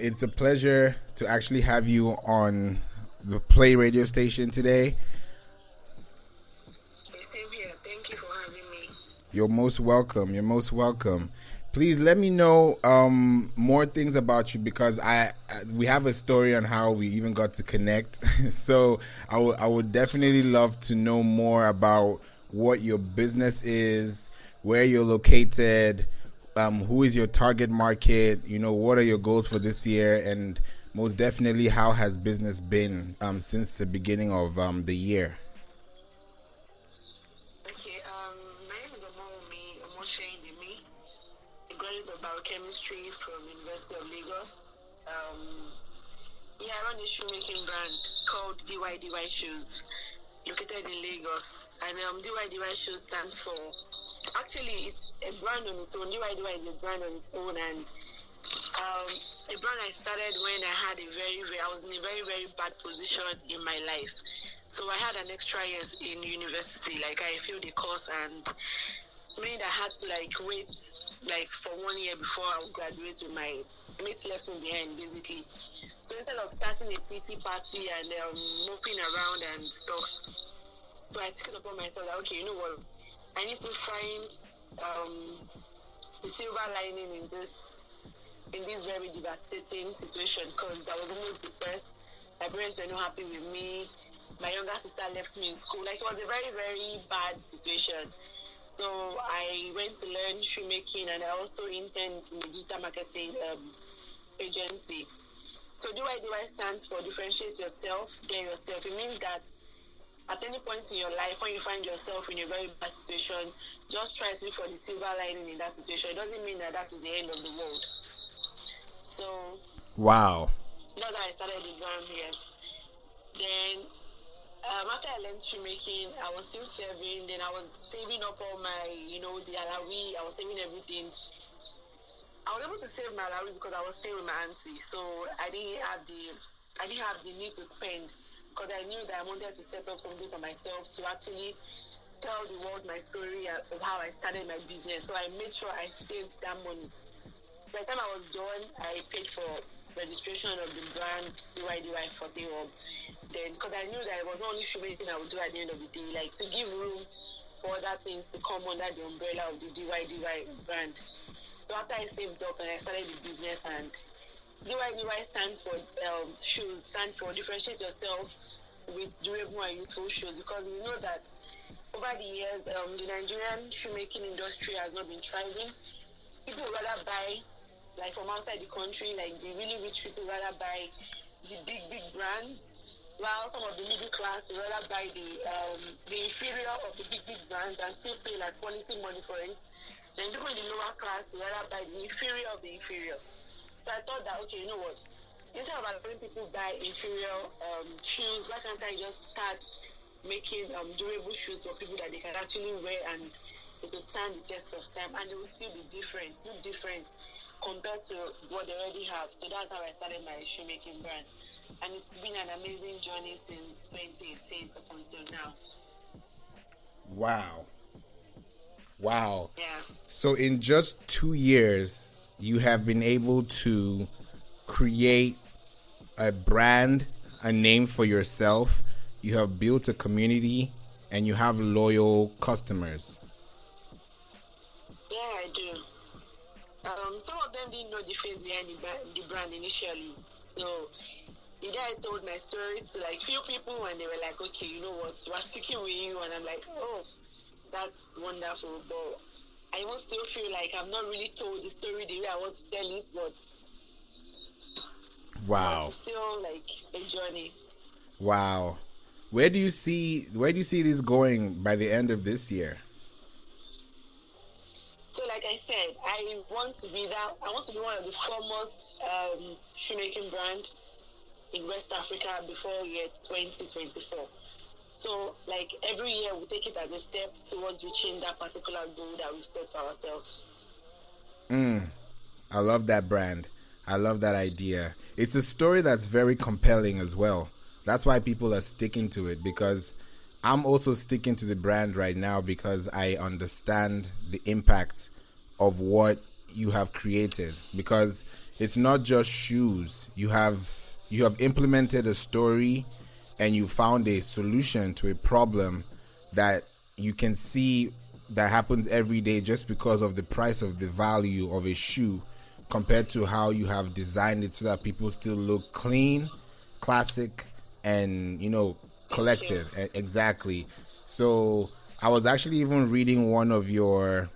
It's a pleasure to actually have you on the Play radio station today. Same here. Thank you for having me. You're most welcome. You're most welcome. Please let me know more things about you, because we have a story on how we even got to connect. So I would definitely love to know more about what your business is, where you're located, who is your target market, what are your goals for this year, and most definitely how has business been since the beginning of the year. My name is Omosheindemi, a graduate of biochemistry from University of Lagos. I run a shoemaking brand called DYDY Shoes, located in Lagos. And DYDY Shoes stands for, actually it's a brand on its own. DYDY is a brand on its own, and a brand I started when I was in a very, very bad position in my life. So I had an extra year in university, I failed the course, and meaning I had to wait for 1 year before I would graduate with my mates left me behind, basically. So instead of starting a PT party and moping around and stuff, so I took it upon myself that, okay, you know what, I need to find the silver lining in this very devastating situation, because I was almost depressed. My parents were not happy with me. My younger sister left me in school. It was a very, very bad situation. So I went to learn shoemaking, and I also interned in the digital marketing agency. So DYDY stands for differentiate yourself, get yourself. It means that at any point in your life, when you find yourself in a very bad situation, just try to look for the silver lining in that situation. It doesn't mean that is the end of the world. So, wow. That's how I started the brand, yes. Then, after I learned shoemaking, I was still saving. Then I was saving up all my, the alawi. I was saving everything. I was able to save my alawi because I was staying with my auntie. So I didn't have the need to spend, because I knew that I wanted to set up something for myself to actually tell the world my story of how I started my business. So I made sure I saved that money. By the time I was done, I paid for registration of the brand DYDY for the home. Then, because I knew that it was only shoemaking I would do at the end of the day, to give room for other things to come under the umbrella of the DYDY brand. So after I saved up and I started the business, and DYDY stands for stands for differentiate yourself with durable and youthful shoes, because we know that over the years, the Nigerian shoemaking industry has not been thriving. People would rather buy from outside the country, the really rich people rather buy the big brands, while some of the middle class would rather buy the inferior of the big brands and still pay quality money for it. Then people in the lower class would rather buy the inferior of the inferior. So I thought that, okay, you know what, instead of allowing people buy inferior shoes, why can't I just start making durable shoes for people that they can actually wear and it will stand the test of time, and it will still be different, look different compared to what they already have. So that's how I started my shoemaking brand. And it's been an amazing journey since 2018 up until now. Wow. Yeah. So in just 2 years, you have been able to create a brand, a name for yourself. You have built a community, and you have loyal customers. Yeah, I do. Some of them didn't know the face behind the brand initially. So the day I told my story to few people, and they were like, okay, you know what, we're sticking with you. And I'm like, oh, that's wonderful. But I even still feel like I've not really told the story the way I want to tell it, but wow, it's still a journey. Wow. Where do you see this going by the end of this year? So like I said, I want to be one of the foremost shoemaking brand in West Africa before year 2024. So every year we take it as a step towards reaching that particular goal that we've set for ourselves. I love that brand. I love that idea. It's a story that's very compelling as well. That's why people are sticking to it, because I'm also sticking to the brand right now, because I understand the impact of what you have created. Because it's not just shoes. You have implemented a story, and you found a solution to a problem that you can see that happens every day just because of the price of the value of a shoe compared to how you have designed it so that people still look clean, classic, and collected. Exactly. So I was actually even reading one of your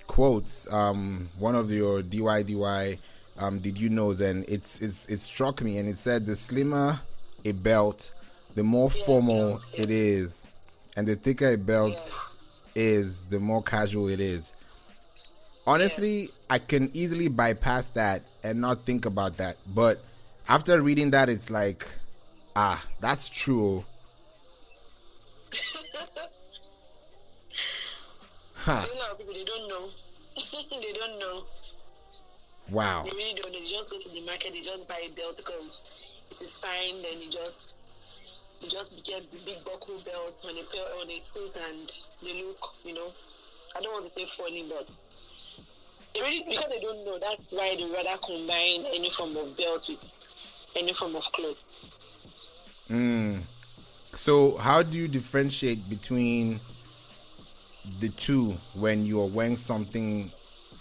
quotes, one of your DYDY did you knows, and it struck me, and it said, the slimmer a belt, the more formal it is, and the thicker a belt is, the more casual it is. Honestly, I can easily bypass that and not think about that, but after reading that, it's like, that's true. A lot of people, they don't know. They don't know. Wow. They really don't know. They just go to the market, they just buy a belt because it is fine, then you just get the big buckle belts on a suit, and they look, I don't want to say funny, but they really, because they don't know, that's why they rather combine any form of belt with any form of clothes. So how do you differentiate between the two when you're wearing something,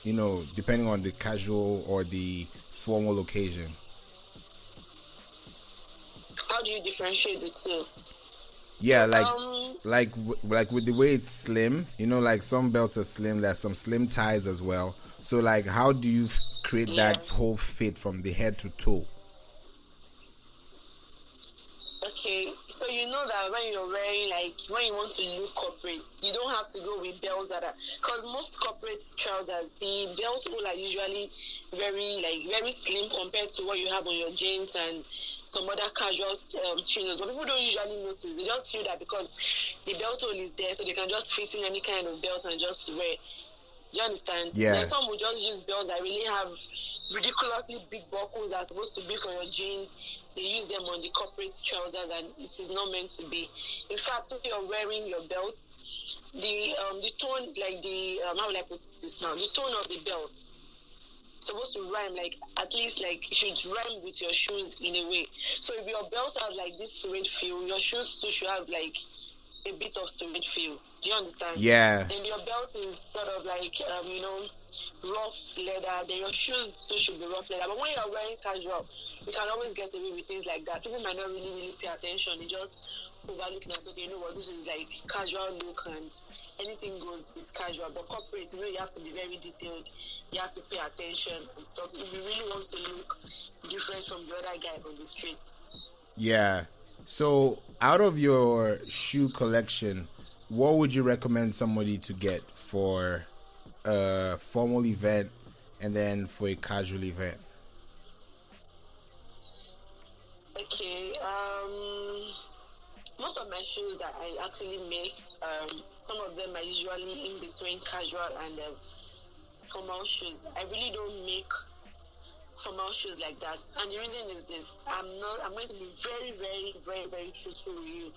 depending on the casual or the formal occasion? How do you differentiate the two? Yeah, like with the way it's slim, like some belts are slim, there's some slim ties as well. So like, how do you create that whole fit from the head to toe? Okay, so you know that when you're wearing, when you want to look corporate, you don't have to go with belts that are, because most corporate trousers, the belt hole are usually very slim compared to what you have on your jeans and some other casual chinos. But people don't usually notice. They just feel that because the belt hole is there, so they can just fit in any kind of belt and just wear. Do you understand? Yeah. Then some will just use belts that really have ridiculously big buckles that are supposed to be for your jeans. They use them on the corporate trousers, and it is not meant to be. In fact, when you're wearing your belt, the tone, how will I put this now? The tone of the belt supposed to rhyme, at least it should rhyme with your shoes in a way. So if your belt has this suede feel, your shoes too should have a bit of suede feel. Do you understand? Yeah. And your belt is sort of rough leather, then your shoes too should be rough leather. But when you're wearing casual, you can always get away with things like that. People might not really pay attention. They just overlook that, okay, this is casual look and anything goes with casual. But corporate, you have to be very detailed. You have to pay attention and stuff if you really want to look different from the other guy on the street. Yeah. So out of your shoe collection, what would you recommend somebody to get for a formal event and then for a casual event? Okay, most of my shoes that I actually make, some of them are usually in between casual and formal shoes. I really don't make formal shoes like that, and the reason is this: I'm going to be very, very, very, very truthful with you.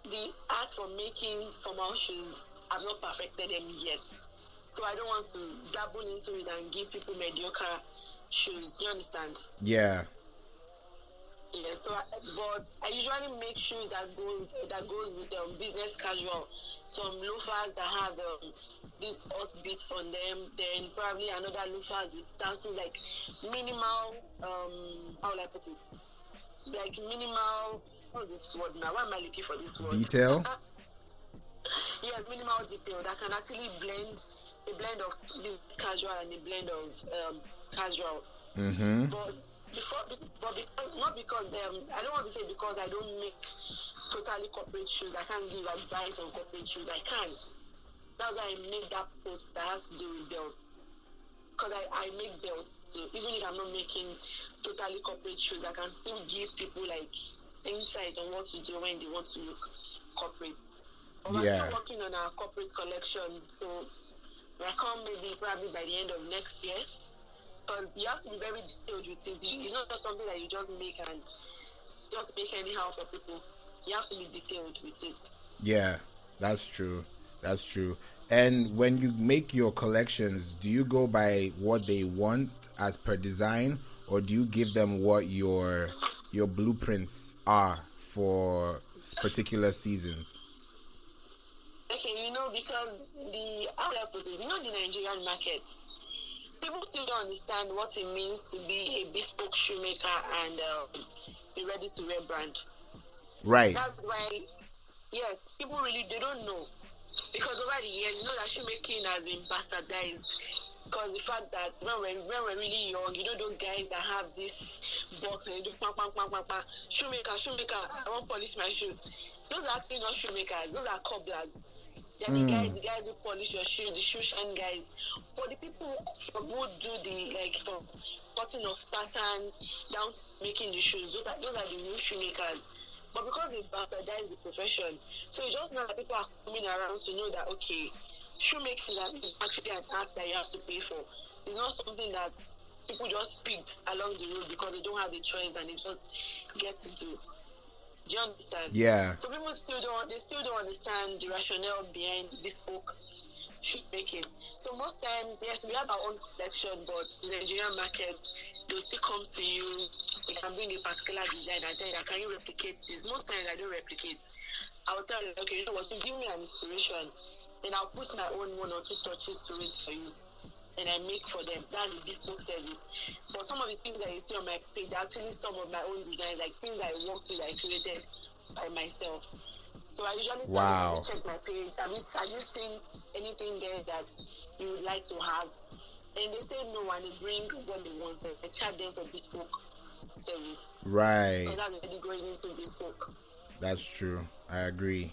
The art for making formal shoes, I've not perfected them yet, so I don't want to dabble into it and give people mediocre shoes. Do you understand? Yeah. Yeah. So, but I usually make shoes that goes with business casual. Some loafers that have these horse bits on them. Then probably another loafers with stances minimal. How will I put it? Minimal. What's this word now? Why am I looking for this word? Detail. Yeah, minimal detail that can actually blend a blend of business casual and a blend of casual. Mm-hmm. But not because I don't want to say because I don't make totally corporate shoes. I can't give advice on corporate shoes. I can. That's why I made that post that has to do with belts. Because I make belts too. Even if I'm not making totally corporate shoes, I can still give people insight on what to do when they want to look corporate. But we're still working on our corporate collection, so we'll come probably by the end of next year. Because you have to be very detailed with it. It's not just something that you just make and just make anyhow for people. You have to be detailed with it. Yeah, that's true. That's true. And when you make your collections, do you go by what they want as per design, or do you give them what your blueprints are for particular seasons? Okay, because how do I put it? The Nigerian market, people still don't understand what it means to be a bespoke shoemaker and a ready-to-wear brand. Right. That's why, yes, people really, they don't know. Because over the years, that shoemaking has been bastardized. Because the fact that when we're really young, those guys that have this box and they do pam, pam, pam, pam, pam, shoemaker, I won't polish my shoe. Those are actually not shoemakers, those are cobblers. They're the guys who polish your shoes, the shoe shine guys. But the people who do from cutting of pattern down making the shoes, those are the real shoemakers. But because they bastardize the profession, so it's just now that people are coming around to know that, okay, shoemaking is actually an act that you have to pay for. It's not something that people just picked along the road because they don't have a choice and they just get to do. Do you understand? Yeah. So people still don't understand the rationale behind bespoke shoemaking. So most times, yes, we have our own collection, but the Nigerian market, they'll still come to you. They can bring a particular design and tell you, can you replicate this? Most times I don't replicate. I will tell you, okay, what, you give me an inspiration, then I'll put my own 1 or 2 touches to it for you. And I make for them. That's the bespoke service. But some of the things that you see on my page are actually some of my own designs, like things I worked with, I created by myself. So I usually check my page. Have you seen anything there that you would like to have? And they say no, and they bring what they want. I charge them for bespoke service. Right. So that's already going into bespoke. That's true. I agree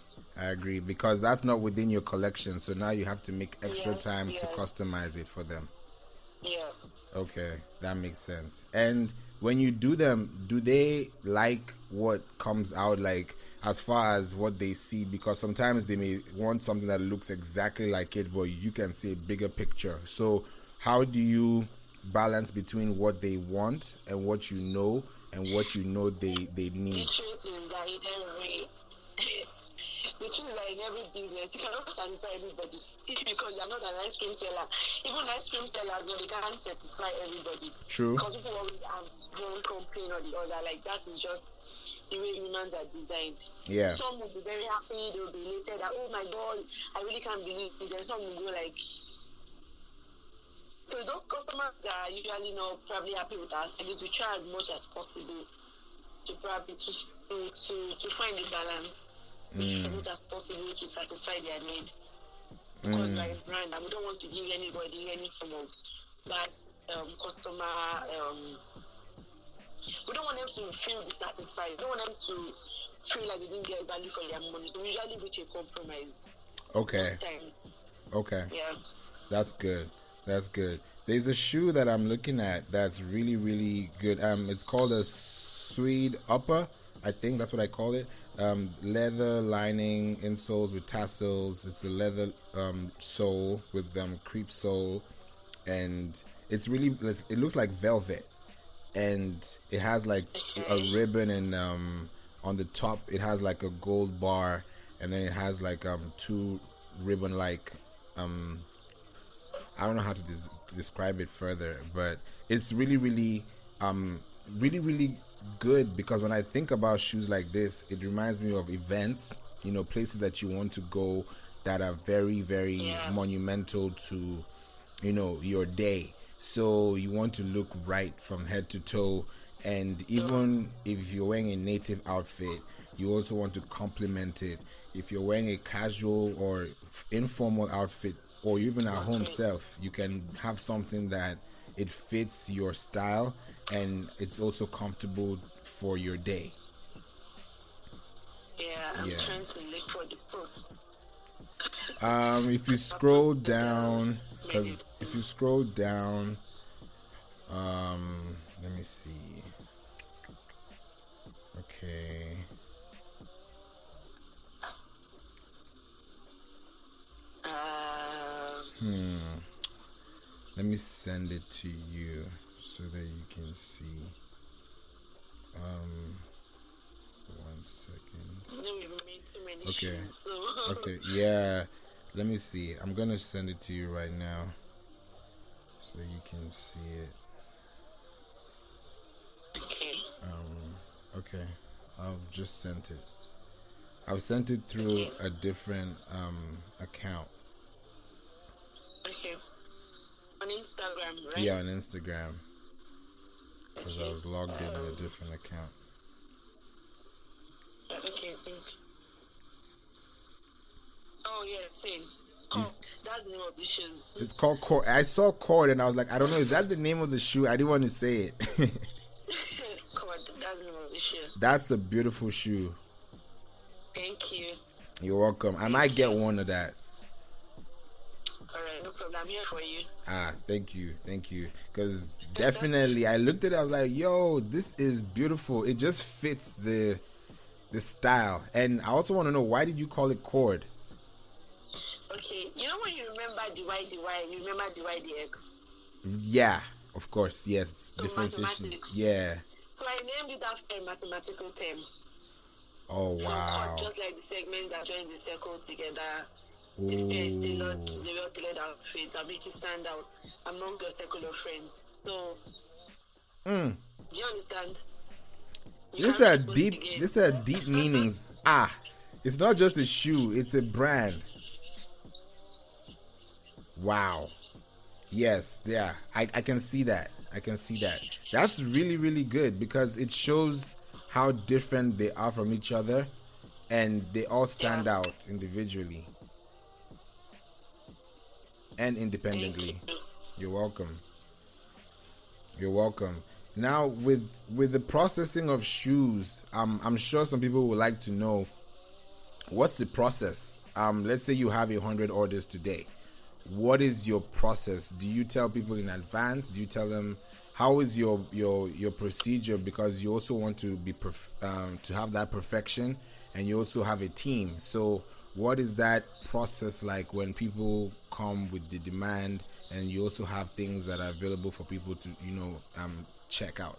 because that's not within your collection, so now you have to make extra time to customize it for them. Yes. Okay, that makes sense. And when you do them, do they like what comes out, like as far as what they see? Because sometimes they may want something that looks exactly like it, but you can see a bigger picture. So how do you balance between what they want and what you know and what they need? The truth is that the truth is that in every business, you cannot satisfy everybody because you're not an ice cream seller. Even ice cream sellers, they can't satisfy everybody. True. Because people always have one complaint or the other. Like, that is just the way humans are designed. Yeah. Some will be very happy, they'll be elated that, oh my God, I really can't believe it. And some will go like... So those customers that are usually not probably happy with our service, we try as much as possible to probably to find a balance. As much as possible to satisfy their need. Because we're a brand and we don't want to give anybody any form of bad customer. We don't want them to feel dissatisfied. We don't want them to feel like they didn't get value for their money. So we usually reach a compromise. Okay. Most times. Okay. Yeah. That's good. There's a shoe that I'm looking at that's really, really good. It's called a suede upper. I think that's what I call it. Leather lining insoles with tassels. It's a leather sole with creep sole, and it looks like velvet, and it has like a ribbon, and on the top it has like a gold bar, and then it has like 2 ribbon like I don't know how to describe it further, but it's really, really, really good, because when I think about shoes like this, it reminds me of events, places that you want to go that are very, very monumental to, your day. So you want to look right from head to toe, and even if you're wearing a native outfit, you also want to complement it. If you're wearing a casual or informal outfit, or even at home self, you can have something that it fits your style and it's also comfortable for your day. Yeah, I'm trying to look for the post. If you scroll down, let me see. Okay. Let me send it to you so that you can see. 1 second. No, we made too many Okay. shoes, so. Okay. Yeah. Let me see. I'm gonna send it to you right now, so you can see it. Okay. Okay. I've just sent it. I've sent it through a different account. Okay. On Instagram, right? Yeah, on Instagram. Because Okay. I was logged in on a different account. Okay, think. Oh yeah, same. That's the name of the shoes. It's called Cord. I saw Cord and I was like, I don't know, is that the name of the shoe? I didn't want to say it. Cord, that's the name of the shoe. That's a beautiful shoe. Thank you. You're welcome. I might get one of that. Alright, no problem. I'm here for you. Thank you. Because definitely, I looked at it, I was like, yo, this is beautiful. It just fits the style. And I also want to know, why did you call it Cord? Okay, you know when you remember DYDY, you remember DYDX? Yeah, of course, yes. So Differentiation. mathematics. Yeah. So I named it after a mathematical term. Oh, So wow. just like the segment that joins the circle together, this pair is tailored to the well-tailored outfit that make you stand out among your circle of friends. So, do you understand? These are deep meanings. It's not just a shoe, it's a brand. Wow. Yes, yeah. I can see that. That's really, really good because it shows how different they are from each other and they all stand out individually and independently. You're welcome. Now with the processing of shoes, I'm sure some people would like to know, what's the process? Let's say you have 100 orders today. What is your process? Do you tell people in advance? Do you tell them, how is your procedure? Because you also want to be to have that perfection, and you also have a team. So what is that process like when people come with the demand, and you also have things that are available for people to check out?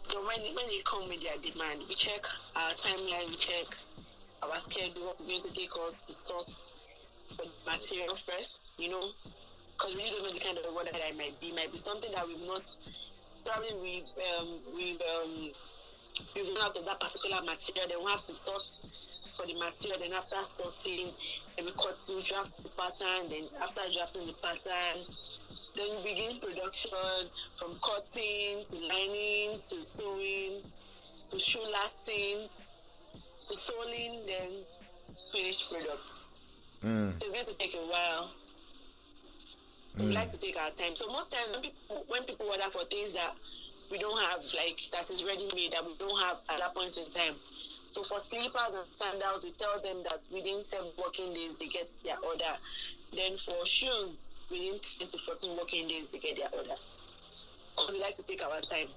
So when they come with their demand, we check our timeline, we check our schedule, what is going to take us to source for the material first, because we don't know the kind of order that it might be. Might be something that we've not, probably we've run out of that particular material. Then we have to source for the material. Then after sourcing, then we cut to draft the pattern. Then after drafting the pattern, then we begin production from cutting to lining to sewing to shoe lasting to soling, then finished product. So it's going to take a while. So we like to take our time. So most times when people order for things that we don't have, like that is ready made, that we don't have at that point in time. So for slippers and sandals, we tell them that within 7 working days they get their order. Then for shoes, within 10 to 14 working days they get their order. So we like to take our time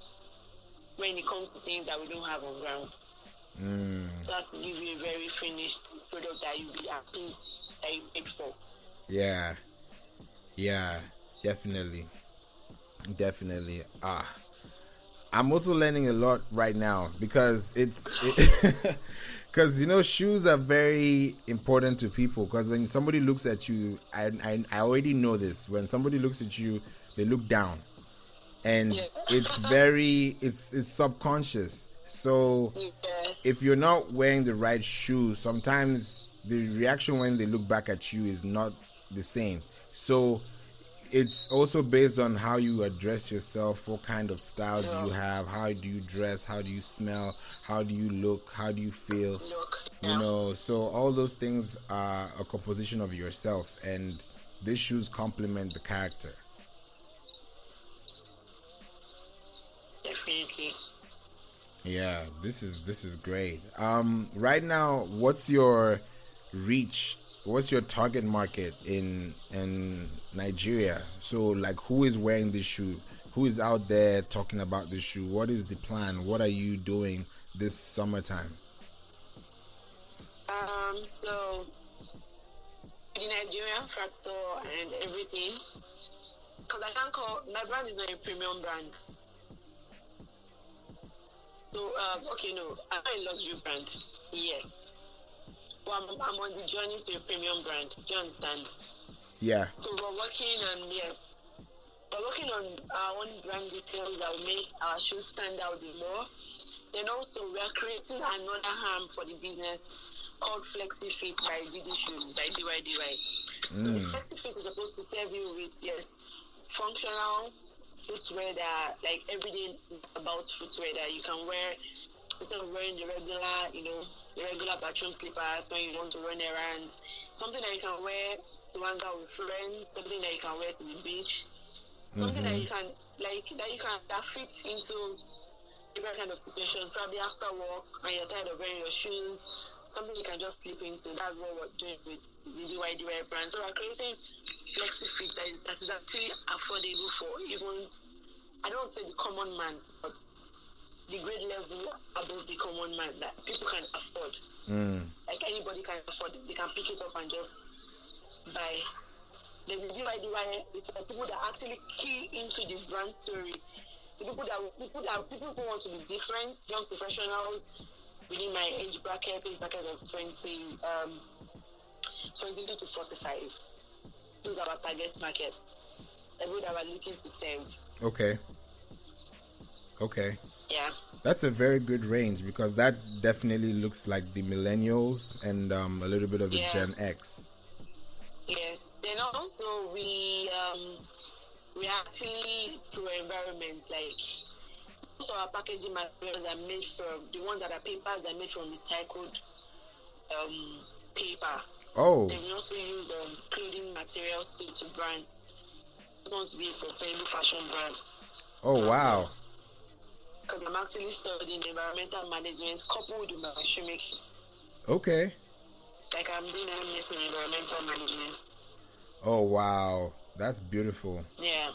when it comes to things that we don't have on ground. So as to give you a very finished product that you'll be happy that you paid for. Yeah, definitely. I'm also learning a lot right now because because shoes are very important to people. Because when somebody looks at you, I already know this. When somebody looks at you, they look down, and it's subconscious. So if you're not wearing the right shoes, sometimes the reaction when they look back at you is not the same. So it's also based on how you address yourself, what kind of style do you have, how do you dress, how do you smell, how do you look, how do you feel, so all those things are a composition of yourself, and these shoes complement the character. Definitely. Yeah, this is great. Right now, what's your reach? What's your target market in Nigeria? So, like, who is wearing this shoe? Who is out there talking about this shoe? What is the plan? What are you doing this summertime? So the Nigerian factor and everything, because I can't call my brand is not a premium brand. So I'm not a luxury brand, yes. Well, I'm on the journey to a premium brand. Do you understand? Yeah. So we're working on, yes, we're working on our own brand details that will make our shoes stand out the more. Then also we are creating another arm for the business called Flexi Fit by DD Shoes by DYDY. So the Flexi Fit is supposed to serve you with, yes, functional footwear that like everyday about footwear that you can wear instead of wearing the regular bathroom slippers when you want to run errands. Something that you can wear to hang out with friends, something that you can wear to the beach, something that you can that fits into different kind of situations, probably after work and you're tired of wearing your shoes, something you can just slip into. That's what we're doing with the DYDY brand. So we're creating flexi fit that is actually affordable for even, I don't say the common man, but the grade level above the common man that people can afford. Like anybody can afford it. They can pick it up and just buy. The DYDY is for people that actually key into the brand story. The people who want to be different, young professionals within my age bracket of 22 to 45. Those are our target markets. The people that we're looking to serve. Okay. Yeah. That's a very good range because that definitely looks like the millennials and a little bit of the Gen X. Yes. Then also we actually pro environment. Like most of our packaging materials are made from the ones that are papers are made from recycled paper. Oh. Then we also use clothing materials to brand. We want to be a sustainable fashion brand. Oh wow. Because I'm actually studying environmental management coupled with my shoemaking. Okay. Like I'm doing MS in environmental management. Oh wow, that's beautiful. Yeah.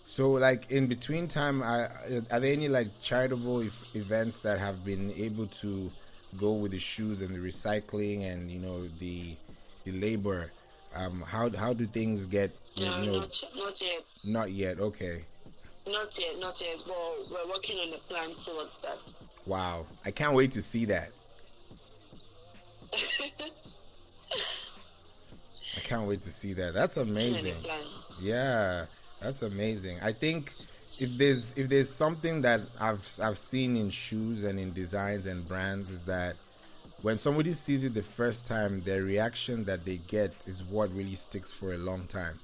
So like in between time, are there any like charitable events that have been able to go with the shoes and the recycling and the labor? How do things get? Not yet. Not yet. Okay. Not yet. But we're working on a plan towards that. Wow, I can't wait to see that. I can't wait to see that. That's amazing. Yeah, that's amazing. I think if there's something that I've seen in shoes and in designs and brands is that when somebody sees it the first time, their reaction that they get is what really sticks for a long time.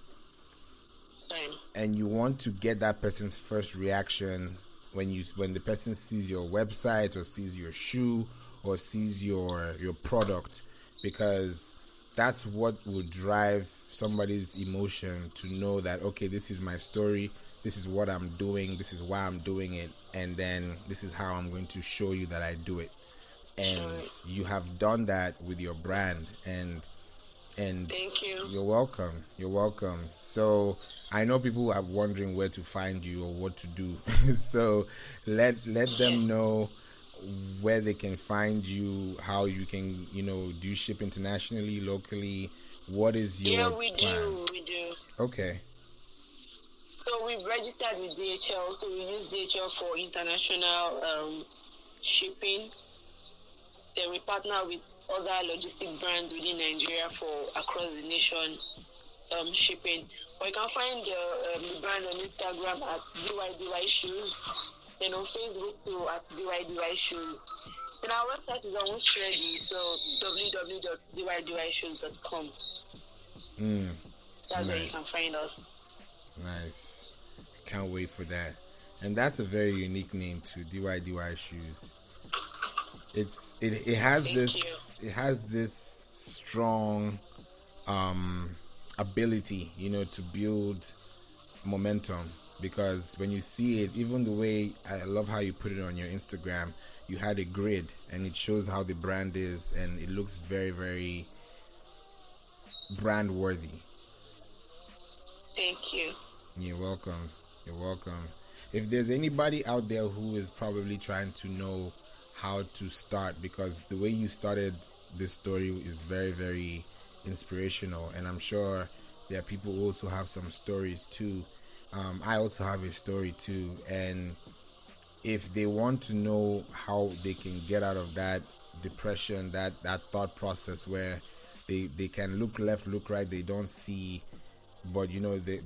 And you want to get that person's first reaction when the person sees your website or sees your shoe or sees your product, because that's what will drive somebody's emotion to know that, okay, this is my story, this is what I'm doing, this is why I'm doing it, and then this is how I'm going to show you that I do it. And you have done that with your brand, and thank you. You're welcome. So I know people are wondering where to find you or what to do. So let them know where they can find you, how you can, do you ship internationally, locally? What is your we plan? We do. Okay. So we've registered with DHL, so we use DHL for international shipping. Then we partner with other logistic brands within Nigeria for across the nation shipping. Or you can find the brand on Instagram at DYDY Shoes, then on Facebook too at DYDY Shoes. And our website is almost ready, so www.dydyshoes.com. That's where you can find us. Nice. Can't wait for that. And that's a very unique name too, DYDY Shoes. It has this strong ability, to build momentum, because when you see it, even the way I love how you put it on your Instagram, you had a grid and it shows how the brand is, and it looks very, very brand worthy. Thank you. You're welcome. If there's anybody out there who is probably trying to know how to start, because the way you started this story is very, very inspirational, and I'm sure there are people who also have some stories too. I also have a story too, and if they want to know how they can get out of that depression, that thought process where they can look left, look right, they don't see, but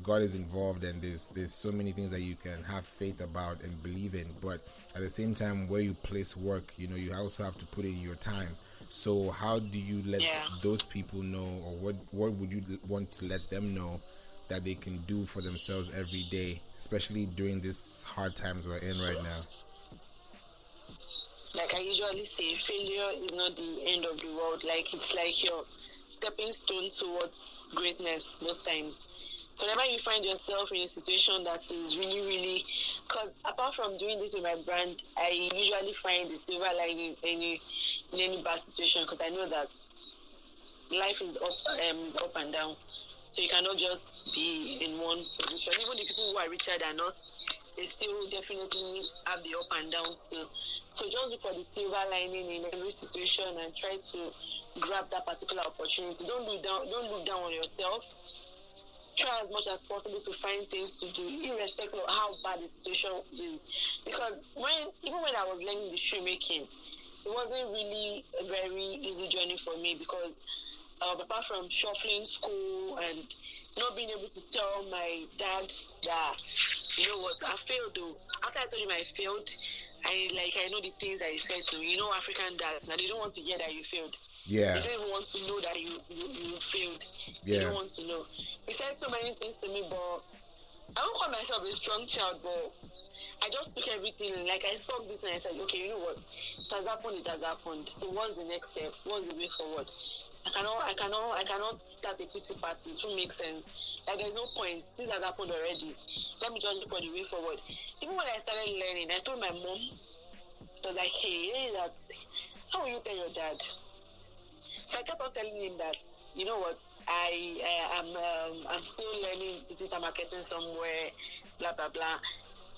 God is involved, and there's so many things that you can have faith about and believe in. But at the same time, where you place work, you also have to put in your time. So how do you let those people know, or what would you want to let them know that they can do for themselves every day, especially during these hard times we're in right now? Like I usually say, failure is not the end of the world. Like, it's like your stepping stone towards greatness most times. So whenever you find yourself in a situation that is really, really, because apart from doing this with my brand, I usually find the silver lining in any bad situation, because I know that life is up and down. So you cannot just be in one position. Even the people who are richer than us, they still definitely have the up and downs. So just look for the silver lining in every situation and try to grab that particular opportunity. Don't look down on yourself. Try as much as possible to find things to do, irrespective of how bad the situation is. Because even when I was learning the shoemaking, it wasn't really a very easy journey for me, because apart from shuffling school and not being able to tell my dad that, I failed though. After I told him I failed, I know the things that he said to me. African dads, now they don't want to hear that you failed. Yeah. They don't even want to know that you failed. Yeah. They don't want to know. He said so many things to me, but I don't call myself a strong child, but I just took everything, and I saw this and I said, okay, you know what? It has happened. So what's the next step? What's the way forward? I cannot start a pity party. It won't make sense. There's no point. This has happened already. Let me just look for the way forward. Even when I started learning, I told my mom, I was like, hey, how will you tell your dad? So I kept on telling him that, you know what, I'm still learning digital marketing somewhere, blah, blah, blah.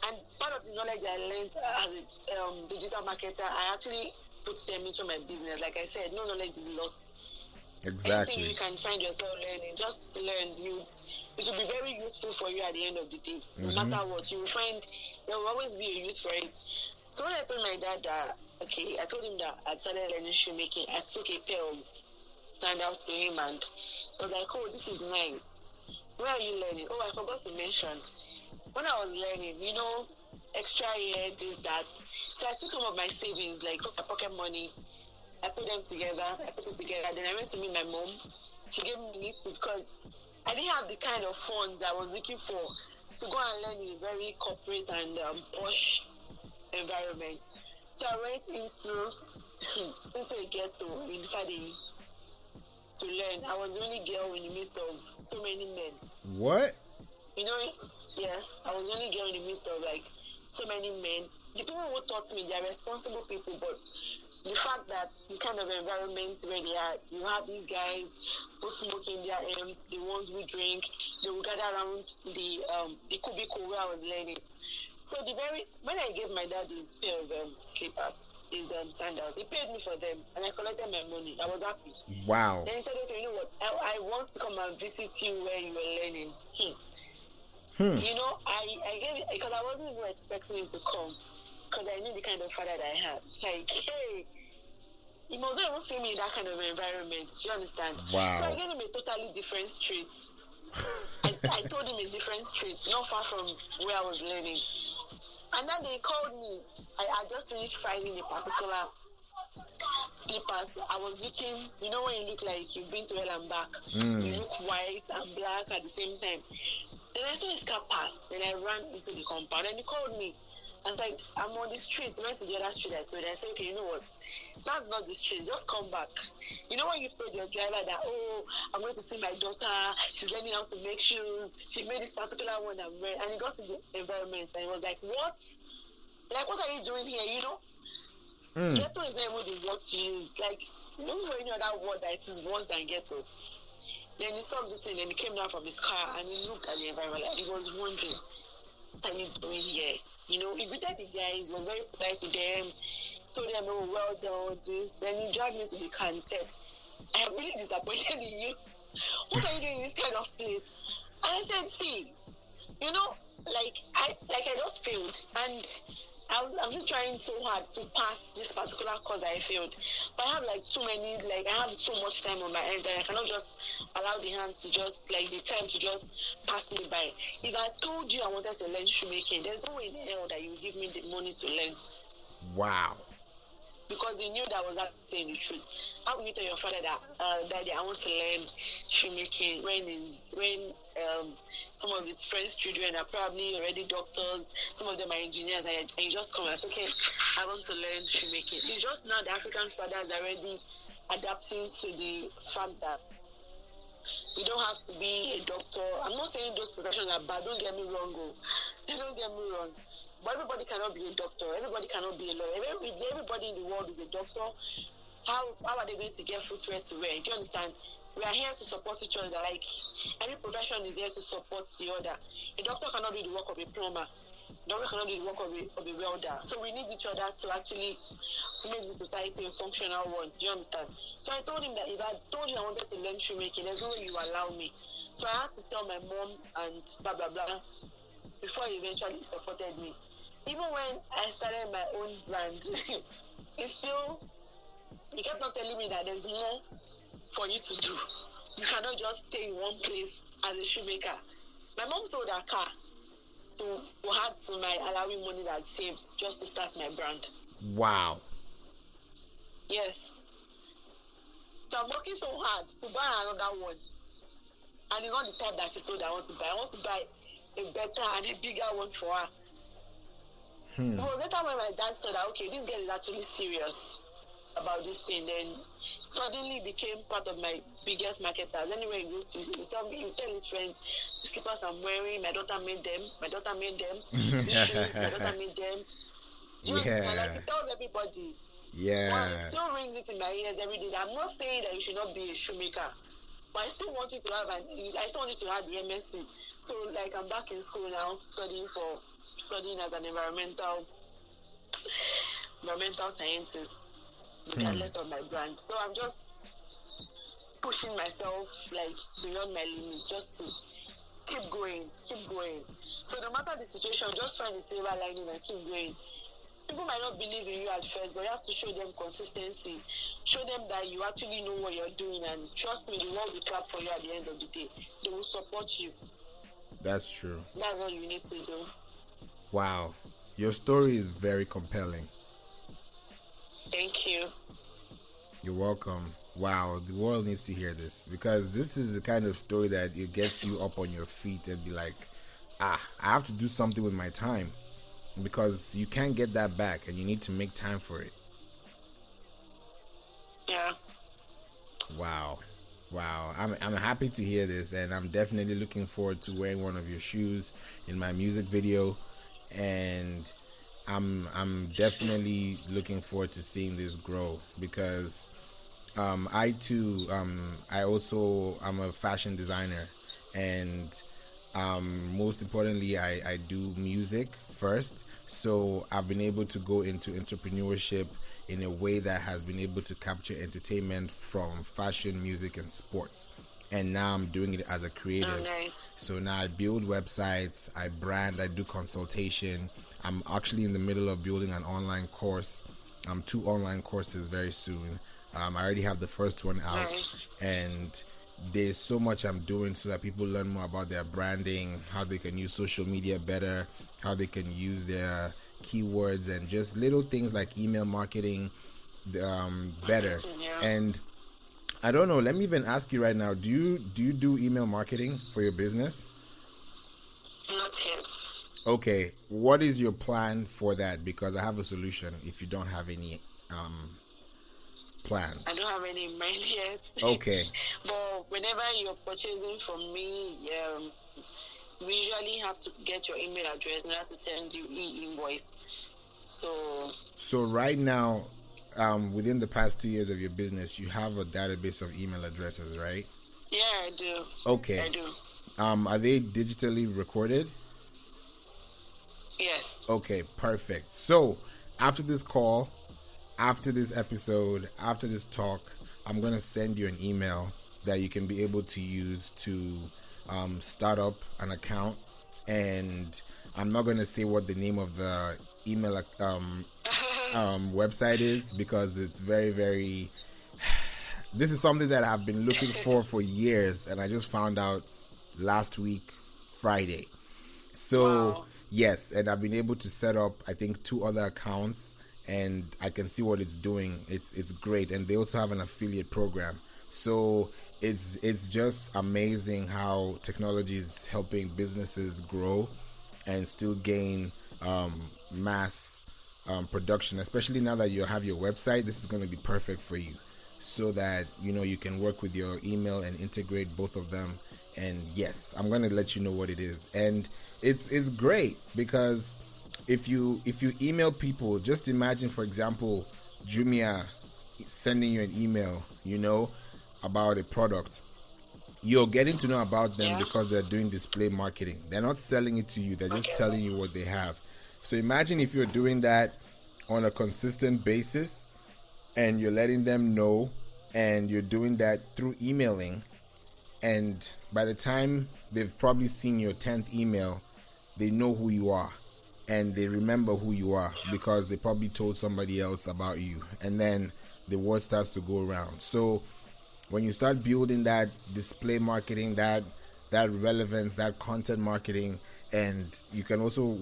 And part of the knowledge I learned as a digital marketer, I actually put them into my business. Like I said, no knowledge is lost. Exactly. Anything you can find yourself learning, just learn. It will be very useful for you at the end of the day. No matter what, you will find there will always be a use for it. So when I told my dad that, I told him that I started learning shoemaking, I took a pair of sandals to him, and I was like, oh, this is nice. Where are you learning? Oh, I forgot to mention. When I was learning, extra year, this, that. So I took some of my savings, like my pocket money. I put it together. Then I went to meet my mom. She gave me this because I didn't have the kind of funds I was looking for to go and learn in a very corporate and posh environment. So I went into a ghetto in Fadi to learn. I was the only girl in the midst of so many men. What? Yes, I was the only girl in the midst of so many men. The people who taught me, they are responsible people, but the fact that the kind of environment where they are, you have these guys who smoke in their the ones who drink, they will gather around the cubicle where I was learning. So when I gave my dad this pair of slippers, his sandals, he paid me for them, and I collected my money. I was happy. Wow. Then he said, okay, you know what? I want to come and visit you where you were learning. I gave it because I wasn't even expecting him to come, because I knew the kind of father that I had. Hey, he must not even see me in that kind of environment. Do you understand? Wow. So I gave him a totally different street. I told him a different street, not far from where I was learning. And then they called me. I just finished finding a particular slippers. I was looking, when you look like you've been to hell and back, you look white and black at the same time. Then I saw his car pass. Then I ran into the compound, and he called me. And I'm on the street. Went to the other street. I said, okay, you know what? That's not the street. Just come back. When you've told your driver that, oh, I'm going to see my daughter. She's learning how to make shoes. She made this particular one I'm wearing. And he got to the environment, and he was like, what? What are you doing here? Ghetto is not even the word to use. Don't know any other word that it is worse than ghetto. Then he saw this thing, and he came down from his car, and he looked at the environment. He was wondering, what are you doing here? He greeted the guys, was very polite to them, told them, oh, well done, this. Then he dragged me to the car and he said, I am really disappointed in you. What are you doing in this kind of place? And I said, see, I just failed. And I'm just trying so hard to pass this particular course I failed. But I have like too many, like I have so much time on my hands, and I cannot just allow the hands to just, like the time to just pass me by. If I told you I wanted to learn shoemaking, there's no way in hell that you give me the money to learn. Wow. Because you knew that was not saying the truth. How will you tell your father that, Daddy, I want to learn shoemaking when some of his friends' children are probably already doctors, some of them are engineers, and you just come and say, okay, I want to learn shoemaking. It's just now the African fathers are already adapting to the fact that you don't have to be a doctor. I'm not saying those professions are bad, don't get me wrong. Don't get me wrong. But everybody cannot be a doctor. Everybody cannot be a lawyer. If everybody in the world is a doctor, how are they going to get footwear to wear? Do you understand? We are here to support each other. Like, every profession is here to support the other. A doctor cannot do the work of a plumber. A doctor cannot do the work of a welder. So we need each other to actually make the society a functional one. Do you understand? So I told him that if I told you I wanted to learn shoemaking, there's no way you allow me. So I had to tell my mom and blah, blah, blah, before he eventually supported me. Even when I started my own brand, he kept on telling me that there's more for you to do. You cannot just stay in one place as a shoemaker. My mom sold her car to add to my allowing money that I'd saved just to start my brand. Wow. Yes. So I'm working so hard to buy another one. And it's not the type that she sold I want to buy. I want to buy a better and a bigger one for her. Well, later when my dad saw that, okay, this girl is actually serious about this thing, then suddenly became part of my biggest marketers. Anywhere he goes to, he tell his friends, the slippers I'm wearing, my daughter made them. These shoes, my daughter made them. Do you understand? Like, he tells everybody. Yeah. Well, it still rings it in my ears every day. I'm not saying that you should not be a shoemaker, but I still want you to have the MSc. So, like, I'm back in school now, studying as an environmental scientist, regardless of my brand. So I'm just pushing myself like beyond my limits, just to keep going. So no matter the situation, just find the silver lining and keep going. People might not believe in you at first, but you have to show them consistency. Show them that you actually know what you're doing, and trust me, the world will clap for you at the end of the day. They will support you. That's true. That's all you need to do. Wow. Your story is very compelling. Thank you. You're welcome. Wow, the world needs to hear this, because this is the kind of story that it gets you up on your feet and be like, I have to do something with my time, because you can't get that back and you need to make time for it. Yeah. Wow. I'm happy to hear this, and I'm definitely looking forward to wearing one of your shoes in my music video, and I'm definitely looking forward to seeing this grow, because I too I'm a fashion designer, and most importantly I do music first, so I've been able to go into entrepreneurship in a way that has been able to capture entertainment from fashion, music, and sports. And now I'm doing it as a creative. Oh, nice. So now I build websites, I brand, I do consultation. I'm actually in the middle of building an online course, 2 online courses very soon. I already have the first one out. Nice. And there's so much I'm doing so that people learn more about their branding, how they can use social media better, how they can use their keywords, and just little things like email marketing better. Yeah. And I don't know, let me even ask you right now, do you do email marketing for your business? Not yet. Okay, what is your plan for that? Because I have a solution if you don't have any plans. I don't have any in mind yet. Okay. But whenever you're purchasing from me, we usually have to get your email address in order to send you e-invoice. So right now, within the past 2 years of your business, you have a database of email addresses, right? Yeah, I do. Okay. I do. Are they digitally recorded? Yes. Okay, perfect. So after this call, after this episode, after this talk, I'm going to send you an email that you can be able to use to start up an account. And I'm not gonna say what the name of the email website is because it's very, very. This is something that I've been looking for years, and I just found out last week, Friday. So Wow. yes, and I've been able to set up, I think, 2 other accounts, and I can see what it's doing. It's great, and they also have an affiliate program. So it's just amazing how technology is helping businesses grow and still gain mass production. Especially now that you have your website, this is going to be perfect for you, so that you can work with your email and integrate both of them. And yes, I'm going to let you know what it is. And it's great because if you email people, just imagine, for example, Jumia sending you an email, about a product. You're getting to know about them because they're doing display marketing. They're not selling it to you. They're just telling you what they have. So imagine if you're doing that on a consistent basis and you're letting them know, and you're doing that through emailing, and by the time they've probably seen your 10th email, they know who you are and they remember who you are because they probably told somebody else about you, and then the word starts to go around. So when you start building that display marketing, that relevance, that content marketing, and you can also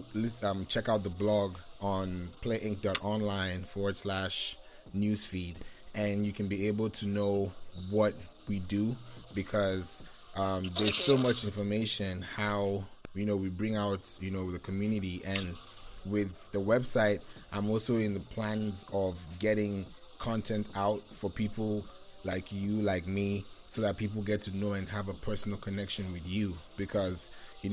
check out the blog on playinc.online/newsfeed, and you can be able to know what we do, because there's so much information how we bring out the community. And with the website, I'm also in the plans of getting content out for people like you, like me, so that people get to know and have a personal connection with you. Because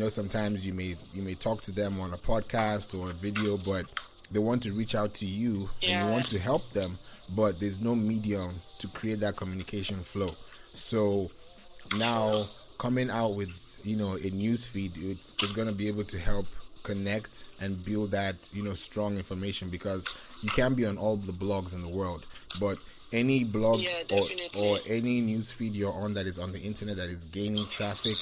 sometimes you may talk to them on a podcast or a video, but they want to reach out to you and you want to help them, but there's no medium to create that communication flow. So now coming out with a news feed, it's going to be able to help connect and build that strong information, because you can be on all the blogs in the world, but any blog or any news feed you're on that is on the internet that is gaining traffic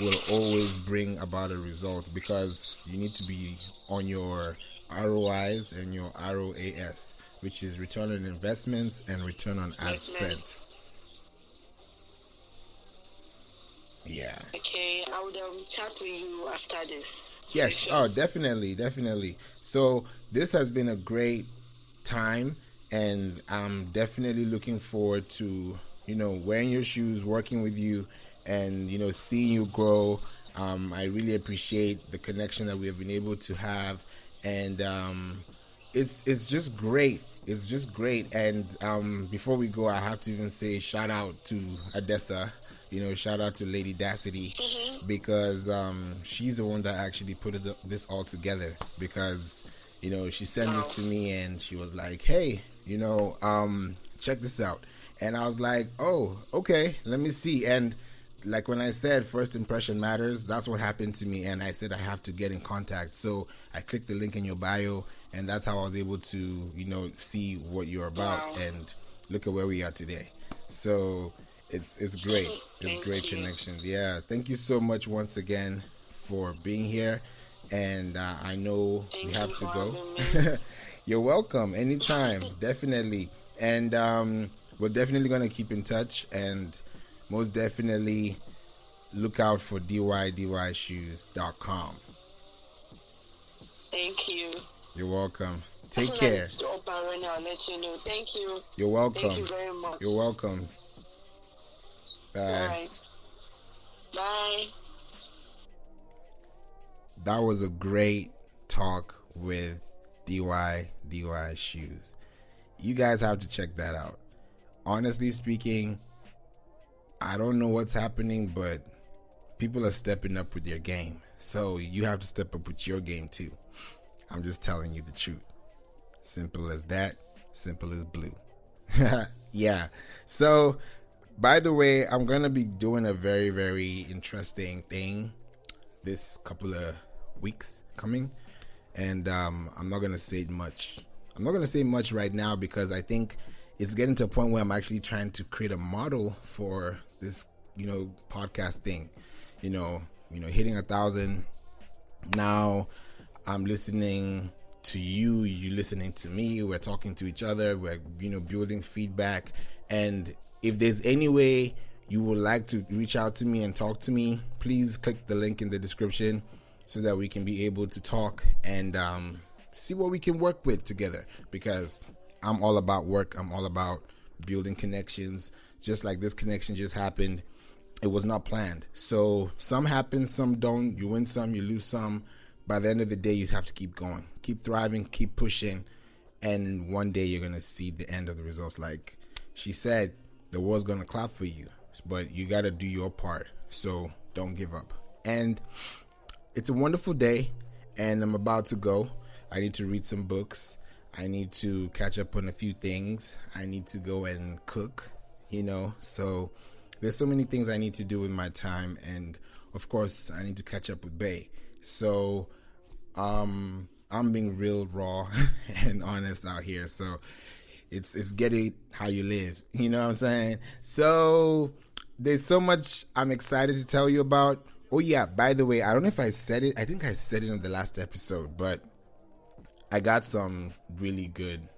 will always bring about a result, because you need to be on your ROIs and your ROAS, which is return on investments and return on ad spend. Yeah. Okay, I would chat with you after this. Yes. Session. Oh, definitely. So this has been a great time, and I'm definitely looking forward to wearing your shoes, working with you, and seeing you grow. I really appreciate the connection that we have been able to have, and it's just great. It's just great. And before we go, I have to even say shout out to Adessa. Shout out to Lady DYDY, because she's the one that actually put this all together, because she sent this to me and she was like, hey, check this out. And I was like, oh, okay, let me see. And like when I said first impression matters, that's what happened to me. And I said I have to get in contact. So I clicked the link in your bio, and that's how I was able to see what you're about. Wow. And look at where we are today. So it's great. It's great connections. Yeah, thank you so much once again for being here. And I know we have to go. You're welcome. Anytime. Definitely. And we're definitely going to keep in touch, and most definitely look out for DYDYshoes.com. Thank you. You're welcome. Take care. I'll let you know. Thank you. You're welcome. Thank you very much. You're welcome. Bye. All right. Bye. That was a great talk with DYDY Shoes. You guys have to check that out. Honestly speaking, I don't know what's happening, but people are stepping up with their game. So you have to step up with your game too. I'm just telling you the truth. Simple as that. Simple as blue. Yeah. So, by the way, I'm going to be doing a very, very interesting thing this couple of weeks coming. And I'm not going to say much. I'm not going to say much right now, because I think it's getting to a point where I'm actually trying to create a model for this, podcast thing. Hitting 1,000. Now, I'm listening to you, you listening to me, we're talking to each other, we're building feedback. And if there's any way you would like to reach out to me and talk to me, please click the link in the description so that we can be able to talk and see what we can work with together, because I'm all about work. I'm all about building connections. Just like this connection just happened, it was not planned. So some happen, some don't. You win some, you lose some. By the end of the day, you have to keep going, keep thriving, keep pushing, and one day you're gonna see the end of the results. Like she said, the world's gonna clap for you, but you gotta do your part. So don't give up. And it's a wonderful day, and I'm about to go. I need to read some books. I need to catch up on a few things. I need to go and cook, So there's so many things I need to do with my time, and of course, I need to catch up with Bay. So I'm being real raw and honest out here. So it's getting how you live. You know what I'm saying? So there's so much I'm excited to tell you about. Oh yeah, by the way, I don't know if I said it. I think I said it in the last episode, but I got some really good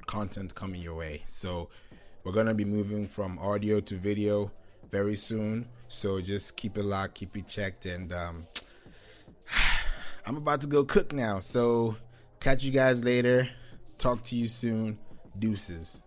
content coming your way. So we're going to be moving from audio to video very soon. So just keep it locked, keep it checked, and I'm about to go cook now. So catch you guys later. Talk to you soon. Deuces.